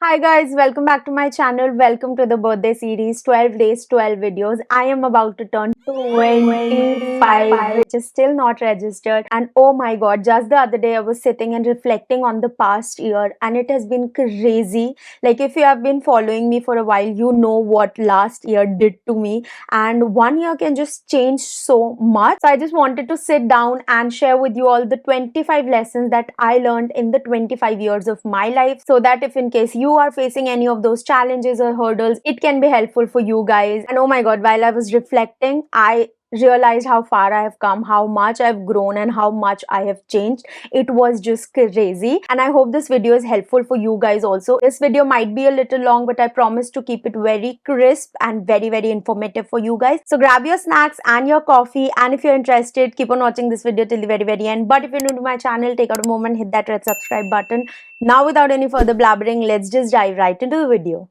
Hi guys, welcome back to my channel. Welcome to the birthday series 12 days, 12 videos. I am about to turn 25, which is still not registered. And oh my god, just the other day I was sitting and reflecting on the past year and it has been crazy. Like, if you have been following me for a while, you know what last year did to me. And one year can just change so much. So I just wanted to sit down and share with you all the 25 lessons that I learned in the 25 years of my life, so that if in case you are facing any of those challenges or hurdles, it can be helpful for you guys. And oh my god, while I was reflecting, I realized how far I have come, how much I've grown, and how much I have changed. It was just crazy. And I hope this video is helpful for you guys also. This video might be a little long, but I promise to keep it very crisp and very informative for you guys. So grab your snacks and your coffee, and if you're interested, keep on watching this video till the very end. But if you're new to my channel, take out a moment, hit that red subscribe button. Now, without any further blabbering, let's just dive right into the video.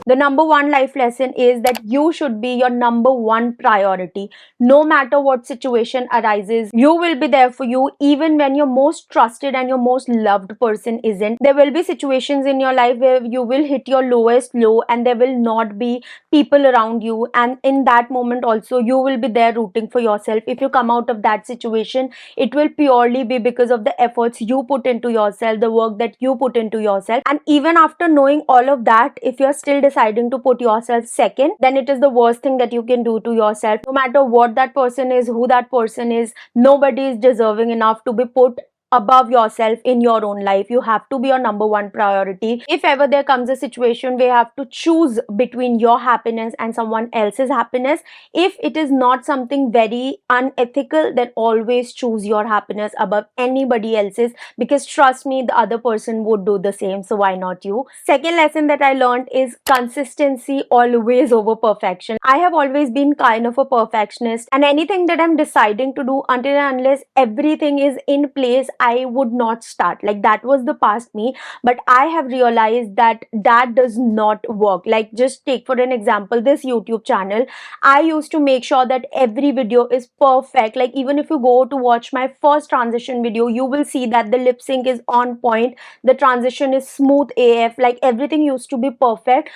The number one life lesson is that you should be your number one priority. No matter what situation arises, you will be there for you even when your most trusted and your most loved person isn't. There will be situations in your life where you will hit your lowest low and there will not be people around you, and in that moment also you will be there rooting for yourself. If you come out of that situation, it will purely be because of the efforts you put into yourself, the work that you put into yourself. And even after knowing all of that, if you're still deciding to put yourself second, then it is the worst thing that you can do to yourself. No matter what that person is, who that person is, nobody is deserving enough to be put above yourself in your own life. You have to be your number one priority. If ever there comes a situation where you have to choose between your happiness and someone else's happiness, if it is not something very unethical, then always choose your happiness above anybody else's, because trust me, the other person would do the same. So why not you? Second lesson that I learned is consistency always over perfection. I have always been kind of a perfectionist, and anything that I'm deciding to do, until and unless everything is in place, I would not start. Like, that was the past me, but I have realized that that does not work. Like, just take for an example this YouTube channel. I used to make sure that every video is perfect. Like, even if you go to watch my first transition video, you will see that the lip sync is on point, the transition is smooth AF. Like, everything used to be perfect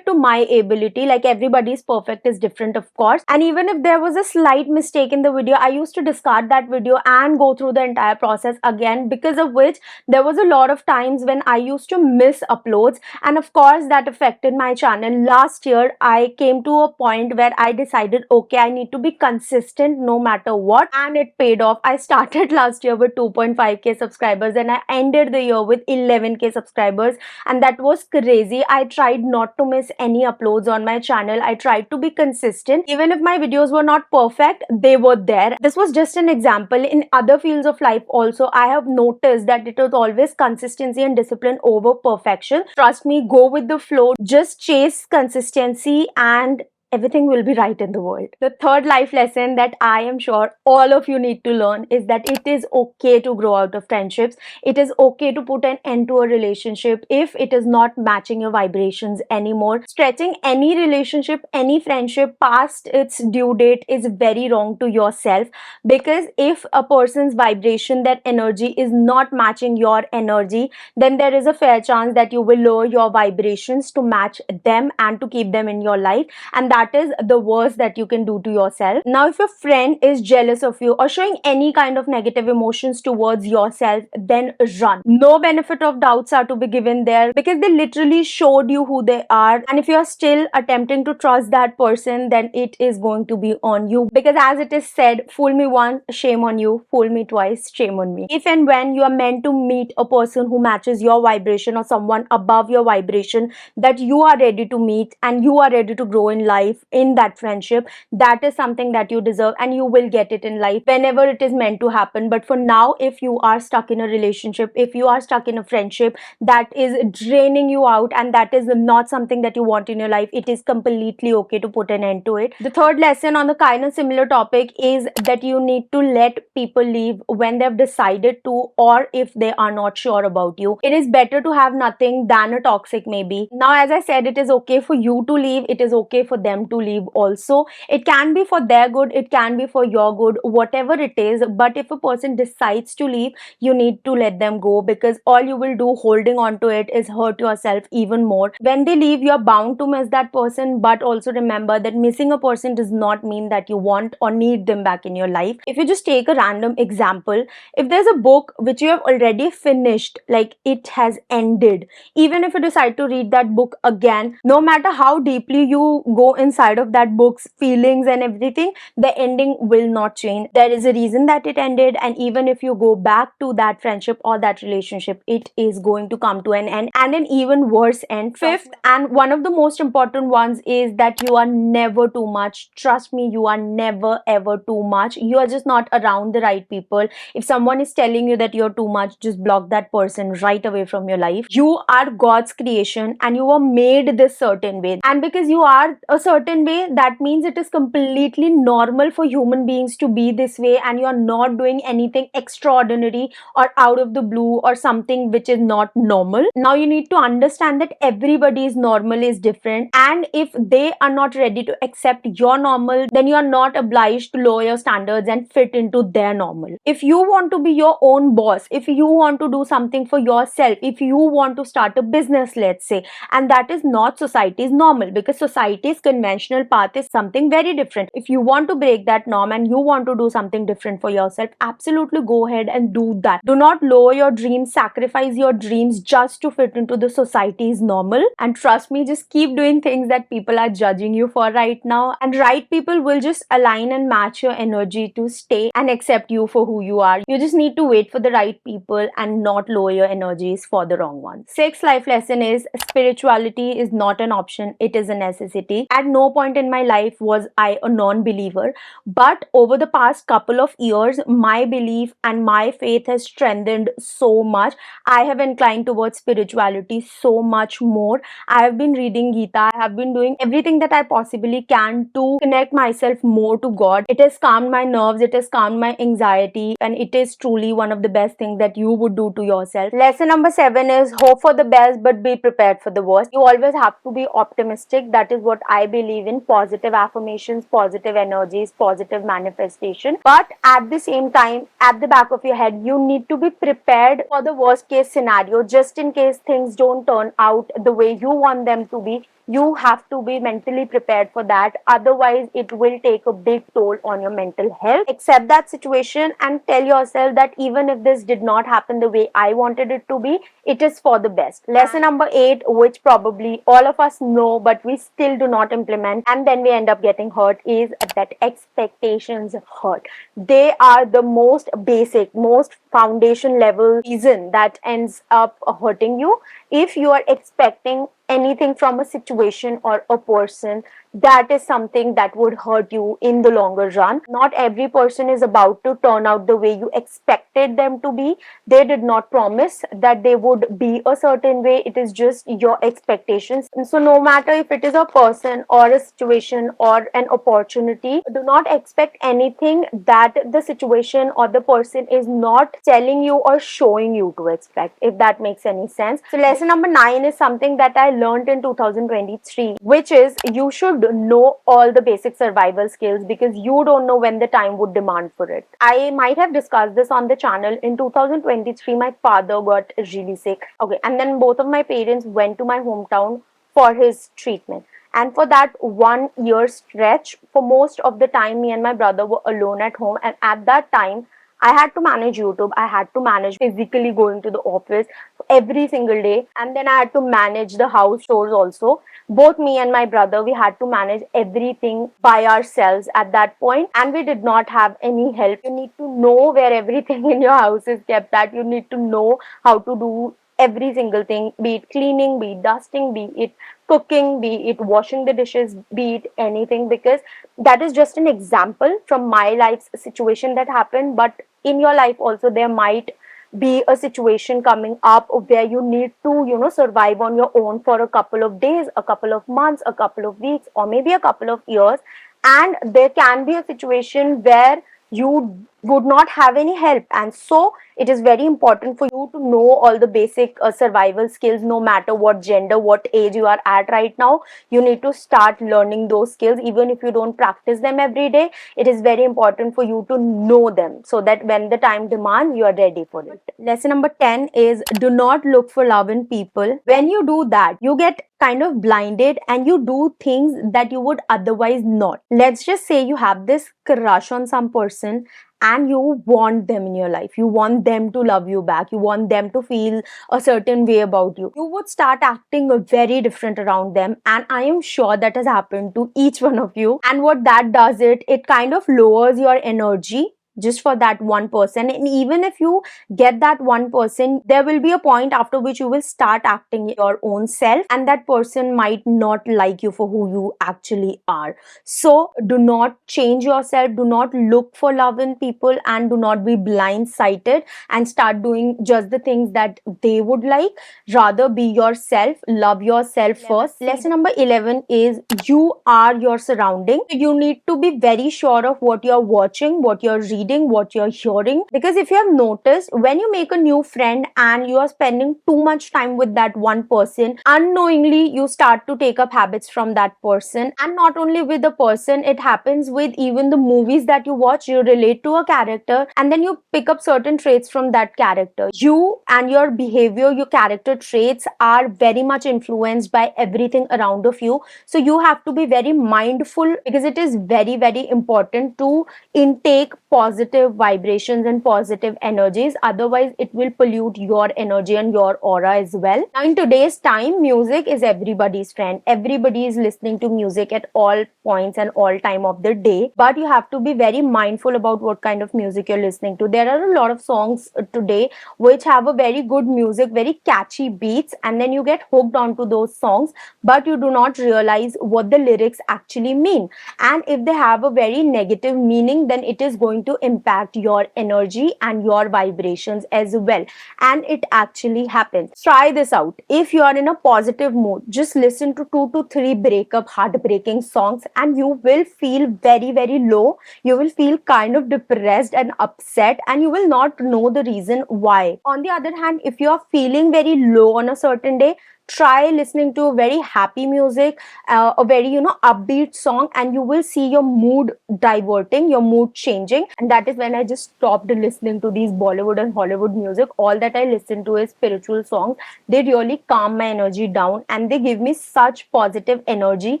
to my ability. Like, everybody's perfect is different, of course. And even if there was a slight mistake in the video, I used to discard that video and go through the entire process again, because of which there was a lot of times when I used to miss uploads, and of course that affected my channel. Last year I came to a point where I decided, okay, I need to be consistent no matter what, and it paid off. I started last year with 2.5k subscribers and I ended the year with 11k subscribers, and that was crazy. I tried not to miss any uploads on my channel. I tried to be consistent. Even if my videos were not perfect, they were there. This was just an example. In other fields of life also, I have noticed that it was always consistency and discipline over perfection. Trust me, go with the flow, just chase consistency, and everything will be right in the world. The third life lesson that I am sure all of you need to learn is that it is okay to grow out of friendships. It is okay to put an end to a relationship if it is not matching your vibrations anymore. Stretching any relationship, any friendship past its due date is very wrong to yourself, because if a person's vibration, that energy is not matching your energy, then there is a fair chance that you will lower your vibrations to match them and to keep them in your life, and that is the worst that you can do to yourself. Now, if your friend is jealous of you or showing any kind of negative emotions towards yourself, then run. No benefit of doubts are to be given there, because they literally showed you who they are, and if you are still attempting to trust that person, then it is going to be on you, because as it is said, fool me once, shame on you; fool me twice, shame on me. If and when you are meant to meet a person who matches your vibration or someone above your vibration that you are ready to meet and you are ready to grow in life, in that friendship, that is something that you deserve, and you will get it in life whenever it is meant to happen. But for now, if you are stuck in a relationship, if you are stuck in a friendship that is draining you out and that is not something that you want in your life, it is completely okay to put an end to it. The third lesson on the kind of similar topic is that you need to let people leave when they've decided to, or if they are not sure about you. It is better to have nothing than a toxic maybe. Now, as I said, it is okay for you to leave, it is okay for them them to leave also. It can be for their good, it can be for your good, whatever it is. But if a person decides to leave, you need to let them go, because all you will do holding on to it is hurt yourself even more. When they leave, you're bound to miss that person, but also remember that missing a person does not mean that you want or need them back in your life. If you just take a random example, if there's a book which you have already finished, like it has ended, even if you decide to read that book again, no matter how deeply you go inside of that book's feelings and everything, the ending will not change. There is a reason that it ended, and even if you go back to that friendship or that relationship, it is going to come to an end, and an even worse end. Fifth, and one of the most important ones, is that you are never too much. Trust me, you are never ever too much. You are just not around the right people. If someone is telling you that you're too much, just block that person right away from your life. You are God's creation and you were made this certain way. And because you are a certain way, that means it is completely normal for human beings to be this way, and you're not doing anything extraordinary or out of the blue or something which is not normal. Now you need to understand that everybody's normal is different, and if they are not ready to accept your normal, then you are not obliged to lower your standards and fit into their normal. If you want to be your own boss, if you want to do something for yourself, if you want to start a business, let's say, and that is not society's normal, because society's conventional path is something very different. If you want to break that norm and you want to do something different for yourself, absolutely go ahead and do that. Do not lower your dreams, sacrifice your dreams just to fit into the society's normal. And trust me, just keep doing things that people are judging you for right now, and right people will just align and match your energy to stay and accept you for who you are. You just need to wait for the right people and not lower your energies for the wrong ones. Sixth life lesson is spirituality is not an option, it is a necessity. At no point in my life was I a non-believer, but over the past couple of years, my belief and my faith has strengthened so much. I have inclined towards spirituality so much more. I have been reading Gita. I have been doing everything that I possibly can to connect myself more to God. It has calmed my nerves, it has calmed my anxiety, and it is truly one of the best things that you would do to yourself. Lesson number 7 is hope for the best but be prepared for the worst. You always have to be optimistic. That is what I believe in. Positive affirmations, positive energies, positive manifestation. But at the same time, at the back of your head, you need to be prepared for the worst case scenario, just in case things don't turn out the way you want them to be. You have to be mentally prepared for that. Otherwise, it will take a big toll on your mental health. Accept that situation and tell yourself that even if this did not happen the way I wanted it to be, it is for the best. Lesson number 8, which probably all of us know, but we still do not implement, and then we end up getting hurt, is that expectations hurt. They are the most basic, most foundation level reason that ends up hurting you. If you are expecting anything from a situation or a person, that is something that would hurt you in the longer run. Not every person is about to turn out the way you expected them to be. They did not promise that they would be a certain way. It is just your expectations. And so no matter if it is a person or a situation or an opportunity, do not expect anything that the situation or the person is not telling you or showing you to expect, if that makes any sense. So lesson number 9 is something that I learned in 2023, which is you should know all the basic survival skills, because you don't know when the time would demand for it. I might have discussed this on the channel. In 2023, my father got really sick. Okay, and then both of my parents went to my hometown for his treatment. And for that 1 year stretch, for most of the time, me and my brother were alone at home. And at that time, I had to manage YouTube. I had to manage physically going to the office every single day. And then I had to manage the house chores also. Both me and my brother, we had to manage everything by ourselves at that point. And we did not have any help. You need to know where everything in your house is kept at. You need to know how to do every single thing, be it cleaning, be it dusting, be it cooking, be it washing the dishes, be it anything, because that is just an example from my life's situation that happened. But in your life also, there might be a situation coming up where you need to, survive on your own for a couple of days, a couple of months, a couple of weeks, or maybe a couple of years. And there can be a situation where you would not have any help, and so It is very important for you to know all the basic survival skills, no matter what gender, what age you are at right now. You need to start learning those skills, even if you don't practice them every day. It is very important for you to know them so that when the time demands, you are ready for it. Lesson number 10 is do not look for love in people. When you do that, you get kind of blinded and you do things that you would otherwise not. Let's just say you have this crush on some person and you want them in your life. You want them to love you back. You want them to feel a certain way about you. You would start acting very different around them. And I am sure that has happened to each one of you. And what that does, it kind of lowers your energy just for that one person. And even if you get that one person, there will be a point after which you will start acting your own self, and that person might not like you for who you actually are. So do not change yourself, do not look for love in people, and do not be blindsided and start doing just the things that they would like. Rather be yourself, love yourself first. Lesson number 11 is you are your surrounding. You need to be very sure of what you're watching, what you're reading, what you're hearing. Because if you have noticed, when you make a new friend and you are spending too much time with that one person, unknowingly you start to take up habits from that person. And not only with the person, it happens with even the movies that you watch. You relate to a character and then you pick up certain traits from that character. You and your behavior, your character traits are very much influenced by everything around of you. So you have to be very mindful, because it is very, very important to intake positive vibrations and positive energies. Otherwise, it will pollute your energy and your aura as well. Now, in today's time, music is everybody's friend. Everybody is listening to music at all points and all time of the day. But you have to be very mindful about what kind of music you're listening to. There are a lot of songs today which have a very good music, very catchy beats, and then you get hooked onto those songs, but you do not realize what the lyrics actually mean. And if they have a very negative meaning, then it is going to impact your energy and your vibrations as well. And it actually happens. Try this out. If you are in a positive mood, just listen to 2 to 3 breakup heartbreaking songs and you will feel very, very low. You will feel kind of depressed and upset, and you will not know the reason why. On the other hand, if you are feeling very low on a certain day, try listening to a very happy music, a very upbeat song, and you will see your mood diverting, your mood changing. And that is when I just stopped listening to these Bollywood and Hollywood music. All that I listen to is spiritual songs. They really calm my energy down and they give me such positive energy.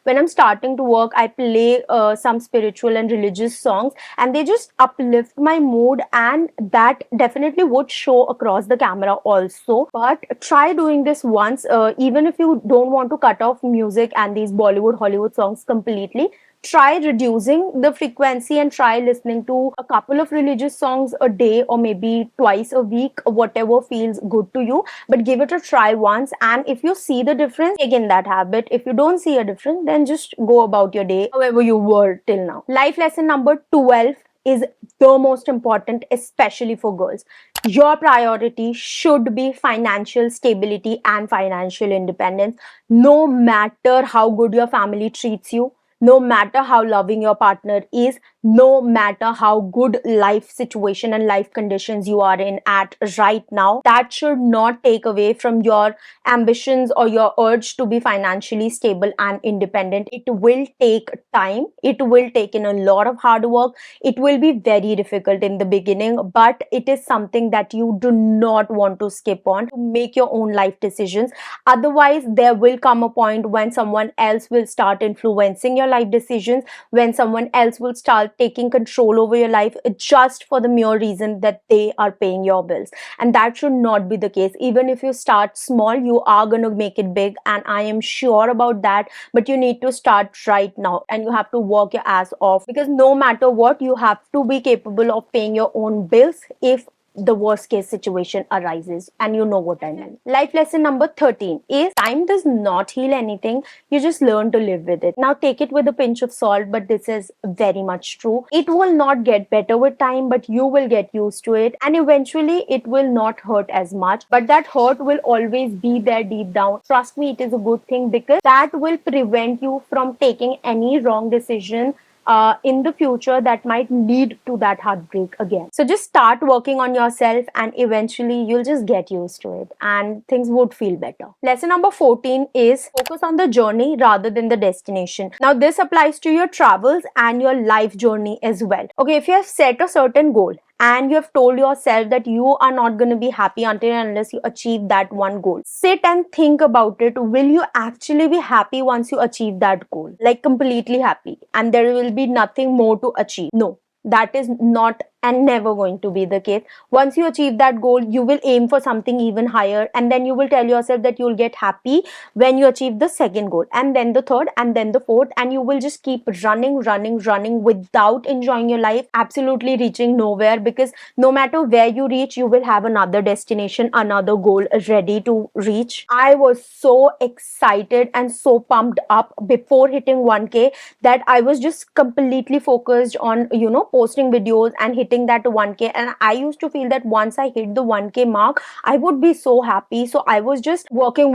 When I'm starting to work, I play some spiritual and religious songs, and they just uplift my mood, and that definitely would show across the camera also. But try doing this once. Even if you don't want to cut off music and these Bollywood, Hollywood songs completely, try reducing the frequency and try listening to a couple of religious songs a day, or maybe twice a week, whatever feels good to you. But give it a try once, and if you see the difference, again that habit. If you don't see a difference, then just go about your day however you were till now. Life lesson number 12 is the most important, especially for girls. Your priority should be financial stability and financial independence. No matter how good your family treats you, no matter how loving your partner is, no matter how good life situation and life conditions you are in at right now, that should not take away from your ambitions or your urge to be financially stable and independent. It will take time. It will take in a lot of hard work. It will be very difficult in the beginning, but it is something that you do not want to skip on to make your own life decisions. Otherwise, there will come a point when someone else will start influencing your life decisions, when someone else will start taking control over your life just for the mere reason that they are paying your bills. And that should not be the case. Even if you start small, you are going to make it big, and I am sure about that. But you need to start right now, and you have to work your ass off, because no matter what, you have to be capable of paying your own bills if the worst case situation arises, and you know what I mean. Life lesson number 13 is time does not heal anything. You just learn to live with it. Now take it with a pinch of salt, but this is very much true. It will not get better with time, but you will get used to it, and eventually it will not hurt as much, but that hurt will always be there deep down. Trust me, it is a good thing, because that will prevent you from taking any wrong decision in the future that might lead to that heartbreak again. So just start working on yourself, and eventually you'll just get used to it and things would feel better. Lesson number 14 is focus on the journey rather than the destination. Now, this applies to your travels and your life journey as well. Okay, if you have set a certain goal and you have told yourself that you are not going to be happy until and unless you achieve that one goal, sit and think about it. Will you actually be happy once you achieve that goal? Like completely happy, and there will be nothing more to achieve? No, that is not and never going to be the case. Once you achieve that goal, you will aim for something even higher, and then you will tell yourself that you'll get happy when you achieve the second goal, and then the third, and then the fourth, and you will just keep running without enjoying your life, absolutely reaching nowhere, because no matter where you reach, you will have another destination, another goal ready to reach. I was so excited and so pumped up before hitting 1K that I was just completely focused on, posting videos and hitting that 1K. And I used to feel that once I hit the 1K mark, I would be so happy. So I was just working,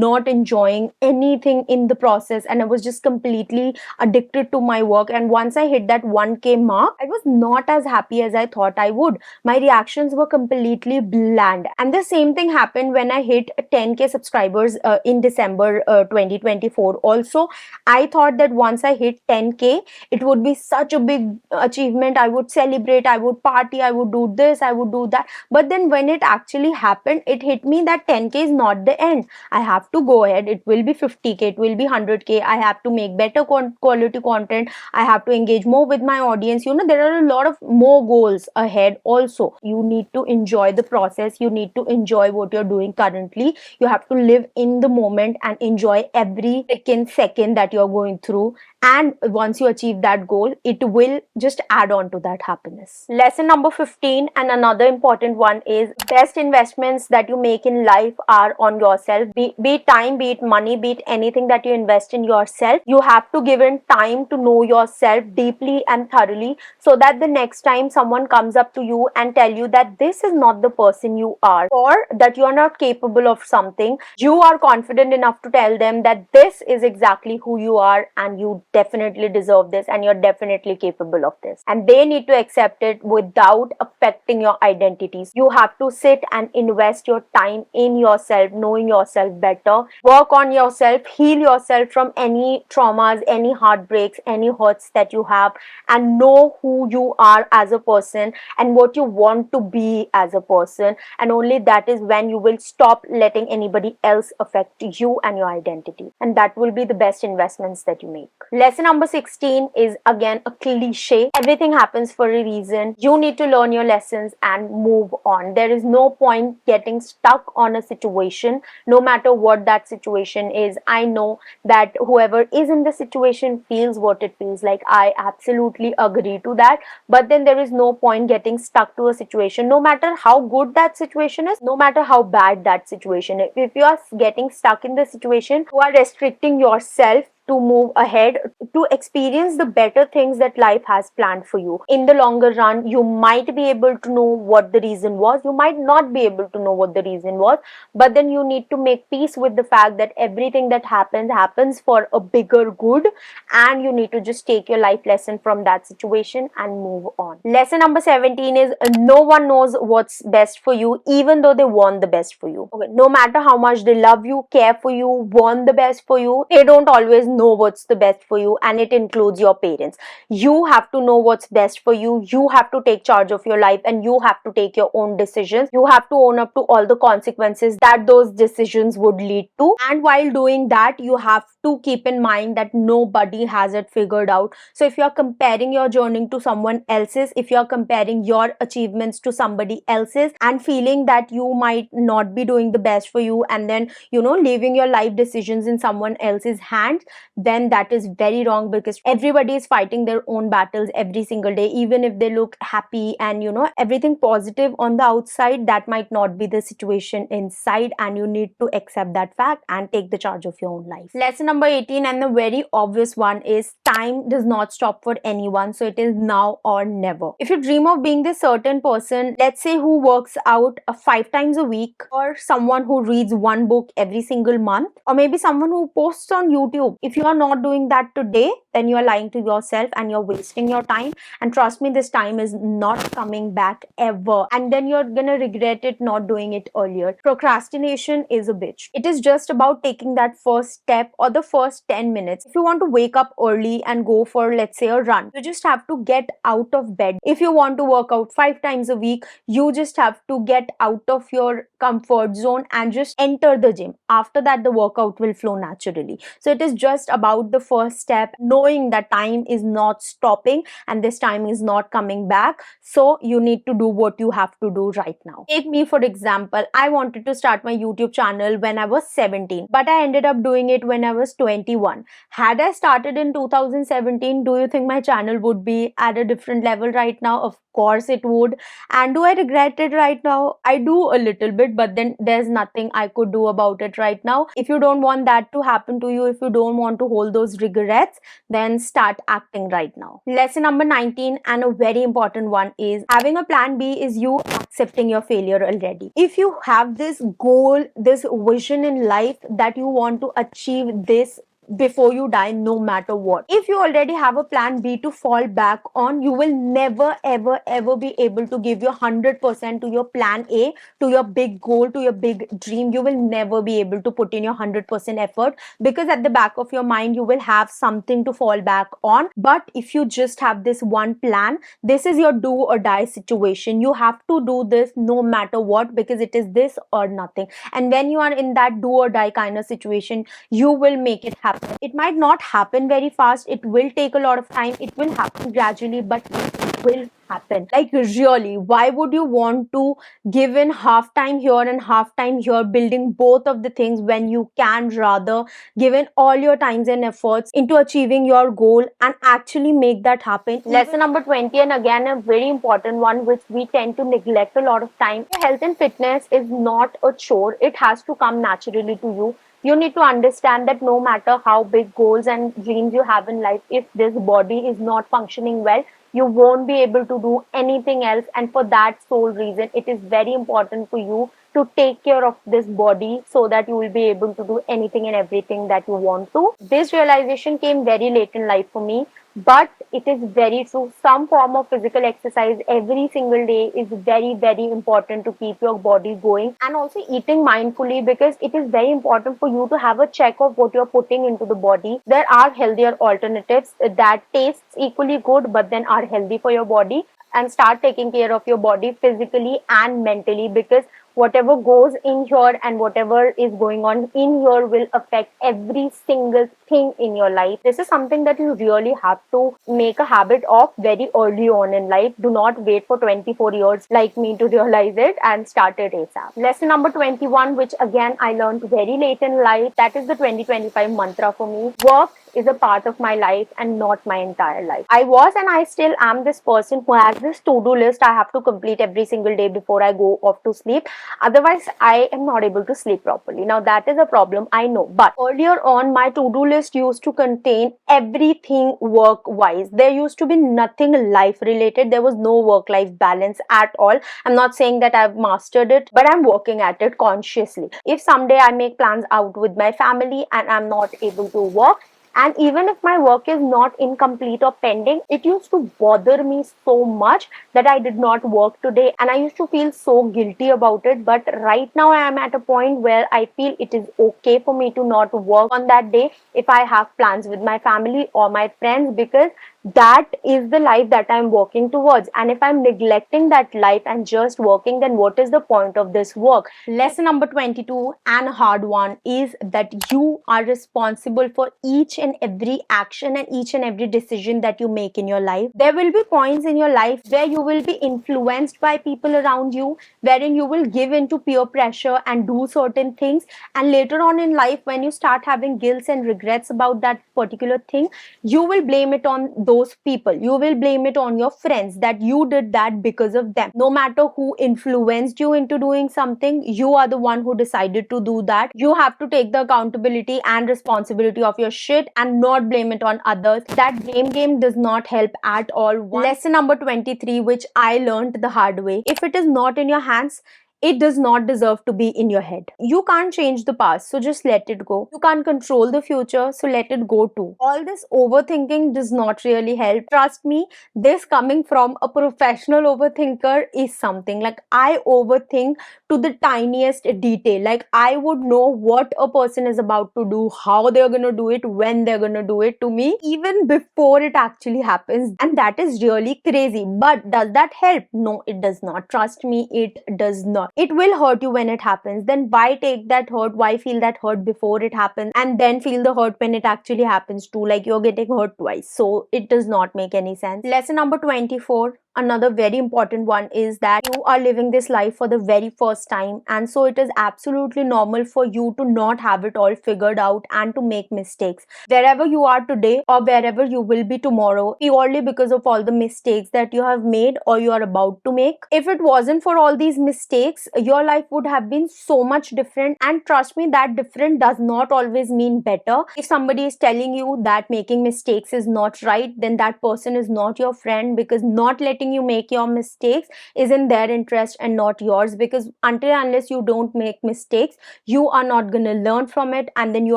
not enjoying anything in the process. And I was just completely addicted to my work. And once I hit that 1K mark, I was not as happy as I thought I would. My reactions were completely bland. And the same thing happened when I hit 10K subscribers in December 2024. Also, I thought that once I hit 10K, it would be such a big achievement. I would celebrate, I would party, I would do this, I would do that. But then when it actually happened, it hit me that 10K is not the end. I have to go ahead. It will be 50K, it will be 100K. I have to make better quality content. I have to engage more with my audience. There are a lot of more goals ahead also. You need to enjoy the process. You need to enjoy what you're doing currently. You have to live in the moment and enjoy every second that you're going through. And once you achieve that goal, it will just add on to that happiness. Lesson number 15, and another important one, is best investments that you make in life are on yourself. Be it time, be it money, be it anything that you invest in yourself. You have to give in time to know yourself deeply and thoroughly, so that the next time someone comes up to you and tell you that this is not the person you are, or that you are not capable of something, you are confident enough to tell them that this is exactly who you are, and you definitely deserve this, and you're definitely capable of this. And they need to accept it without affecting your identities. You have to sit and invest your time in yourself, knowing yourself better, work on yourself, heal yourself from any traumas, any heartbreaks, any hurts that you have, and know who you are as a person and what you want to be as a person. And only that is when you will stop letting anybody else affect you and your identity. And that will be the best investments that you make. Lesson number 16 is again a cliche. Everything happens for a reason. You need to learn your lessons and move on. There is no point getting stuck on a situation, no matter what that situation is. I know that whoever is in the situation feels what it feels like. I absolutely agree to that. But then there is no point getting stuck to a situation, no matter how good that situation is, no matter how bad that situation is. If you are getting stuck in the situation, you are restricting yourself to move ahead, to experience the better things that life has planned for you. In the longer run, you might be able to know what the reason was, you might not be able to know what the reason was, but then you need to make peace with the fact that everything that happens for a bigger good, and you need to just take your life lesson from that situation and move on. Lesson number 17 is no one knows what's best for you, even though they want the best for you. Okay, no matter how much they love you, care for you, want the best for you, they don't always know what's the best for you, and it includes your parents. You have to know what's best for you. You have to take charge of your life, and you have to take your own decisions. You have to own up to all the consequences that those decisions would lead to. And while doing that, you have to keep in mind that nobody has it figured out. So if you're comparing your journey to someone else's, if you're comparing your achievements to somebody else's and feeling that you might not be doing the best for you, and then leaving your life decisions in someone else's hands, then that is very wrong, because everybody is fighting their own battles every single day. Even if they look happy and everything positive on the outside, that might not be the situation inside, and you need to accept that fact and take the charge of your own life. Lesson number 18, and the very obvious one, is time does not stop for anyone, so it is now or never. If you dream of being this certain person, let's say who works out 5 times a week, or someone who reads one book every single month, or maybe someone who posts on YouTube, if you are not doing that today, then you are lying to yourself and you're wasting your time. And trust me, this time is not coming back ever. And then you're gonna regret it not doing it earlier. Procrastination is a bitch. It is just about taking that first step or the first 10 minutes. If you want to wake up early and go for, let's say, a run, you just have to get out of bed. If you want to work out 5 times a week, you just have to get out of your comfort zone and just enter the gym. After that, the workout will flow naturally. So it is just about the first step, knowing that time is not stopping and this time is not coming back. So you need to do what you have to do right now. Take me for example. I wanted to start my YouTube channel when I was 17, but I ended up doing it when I was 21. Had I started in 2017, do you think my channel would be at a different level right now? Of course it would. And do I regret it right now? I do a little bit, but then there's nothing I could do about it right now. If you don't want that to happen to you, if you don't want to hold those regrets, then start acting right now. Lesson number 19, and a very important one, is having a plan B is you accepting your failure already. If you have this goal, this vision in life that you want to achieve this before you die, no matter what, if you already have a plan B to fall back on, you will never ever ever be able to give your 100% to your plan A, to your big goal, to your big dream. You will never be able to put in your 100% effort, because at the back of your mind you will have something to fall back on. But if you just have this one plan, this is your do or die situation. You have to do this no matter what, because it is this or nothing. And when you are in that do or die kind of situation, you will make it happen. It might not happen very fast, it will take a lot of time, it will happen gradually, but it will happen. Like, really, why would you want to give in half time here and half time here, building both of the things, when you can rather give in all your times and efforts into achieving your goal and actually make that happen? Lesson number 20, and again a very important one, which we tend to neglect a lot of time. Health and fitness is not a chore, it has to come naturally to you. You need to understand that no matter how big goals and dreams you have in life, if this body is not functioning well, you won't be able to do anything else. And for that sole reason, it is very important for you to take care of this body, so that you will be able to do anything and everything that you want to. This realization came very late in life for me, but it is very true. Some form of physical exercise every single day is very, very important to keep your body going. And also eating mindfully, because it is very important for you to have a check of what you're putting into the body. There are healthier alternatives that tastes equally good but then are healthy for your body. And start taking care of your body physically and mentally, because whatever goes in here and whatever is going on in here will affect every single thing in your life. This is something that you really have to make a habit of very early on in life. Do not wait for 24 years like me to realize it, and start it ASAP. Lesson number 21, which again I learned very late in life, that is the 2025 mantra for me. Work is a part of my life and not my entire life. I was and I still am this person who has this to-do list I have to complete every single day before I go off to sleep. Otherwise, I am not able to sleep properly. Now, that is a problem, I know. But earlier on, my to-do list used to contain everything work-wise. There used to be nothing life-related. There was no work-life balance at all. I'm not saying that I've mastered it, but I'm working at it consciously. If someday I make plans out with my family and I'm not able to work, and even if my work is not incomplete or pending, it used to bother me so much that I did not work today, and I used to feel so guilty about it. But right now I am at a point where I feel it is okay for me to not work on that day if I have plans with my family or my friends, because that is the life that I'm working towards. And if I'm neglecting that life and just working, then what is the point of this work? Lesson number 22, and a hard one, is that you are responsible for each and every action and each and every decision that you make in your life. There will be points in your life where you will be influenced by people around you, wherein you will give into peer pressure and do certain things. And later on in life, when you start having guilt and regrets about that particular thing, you will blame it on those people. You will blame it on your friends that you did that because of them. No matter who influenced you into doing something, you are the one who decided to do that. You have to take the accountability and responsibility of your shit and not blame it on others. That blame game does not help at all. Lesson number 23, which I learned the hard way: if it is not in your hands, it does not deserve to be in your head. You can't change the past, so just let it go. You can't control the future, so let it go too. All this overthinking does not really help. Trust me, this coming from a professional overthinker is something. Like, I overthink to the tiniest detail. Like, I would know what a person is about to do, how they're gonna do it, when they're gonna do it to me, even before it actually happens. And that is really crazy. But does that help? No, it does not. Trust me, it does not. It will hurt you when it happens. Then why take that hurt? Why feel that hurt before it happens and then feel the hurt when it actually happens too? Like, you're getting hurt twice. So it does not make any sense. Lesson number 24, another very important one, is that you are living this life for the very first time, and so it is absolutely normal for you to not have it all figured out and to make mistakes. Wherever you are today or wherever you will be tomorrow, purely because of all the mistakes that you have made or you are about to make. If it wasn't for all these mistakes, your life would have been so much different. And trust me, that different does not always mean better. If somebody is telling you that making mistakes is not right, then that person is not your friend, because not letting you make your mistakes is in their interest and not yours. Because until unless you don't make mistakes, you are not going to learn from it, and then you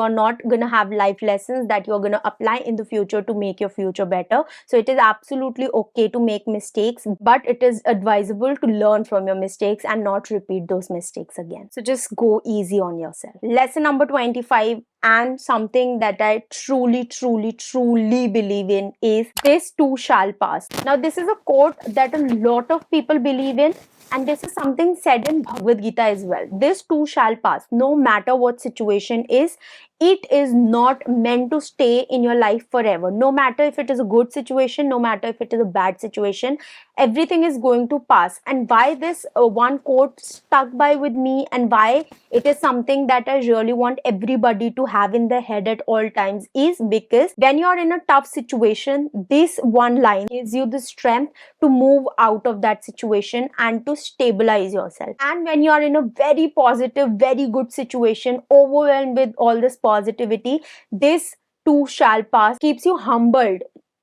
are not going to have life lessons that you're going to apply in the future to make your future better. So it is absolutely okay to make mistakes, but it is advisable to learn from your mistakes and not repeat those mistakes again. So just go easy on yourself. Lesson number 25, and something that I truly, truly, truly believe in, is this too shall pass. Now, this is a quote that a lot of people believe in, and this is something said in Bhagavad Gita as well. This too shall pass. No matter what situation is, it is not meant to stay in your life forever. No matter if it is a good situation, no matter if it is a bad situation, everything is going to pass. And why this one quote stuck by with me, and why it is something that I really want everybody to have in their head at all times, is because when you're in a tough situation, this one line gives you the strength to move out of that situation and to stabilize yourself. And when you are in a very positive, very good situation, overwhelmed with all this positivity, this too shall pass keeps you humbled,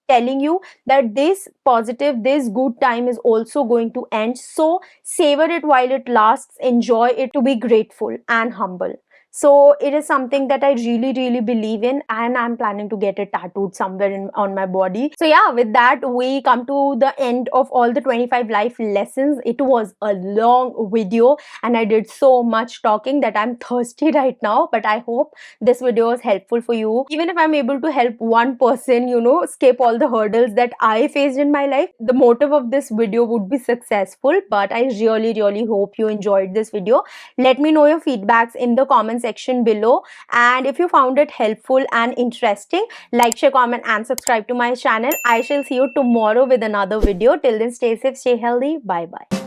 telling you that this positive, this good time is also going to end. So savor it while it lasts, enjoy it, to be grateful and humble. So it is something that I really, really believe in, and I'm planning to get it tattooed somewhere on my body. So yeah, with that, we come to the end of all the 25 life lessons. It was a long video and I did so much talking that I'm thirsty right now, but I hope this video was helpful for you. Even if I'm able to help one person, skip all the hurdles that I faced in my life, the motive of this video would be successful. But I really, really hope you enjoyed this video. Let me know your feedbacks in the comment section below, and if you found it helpful and interesting, like, share, comment and subscribe to my channel. I shall see you tomorrow with another video. Till then, stay safe, stay healthy. Bye bye.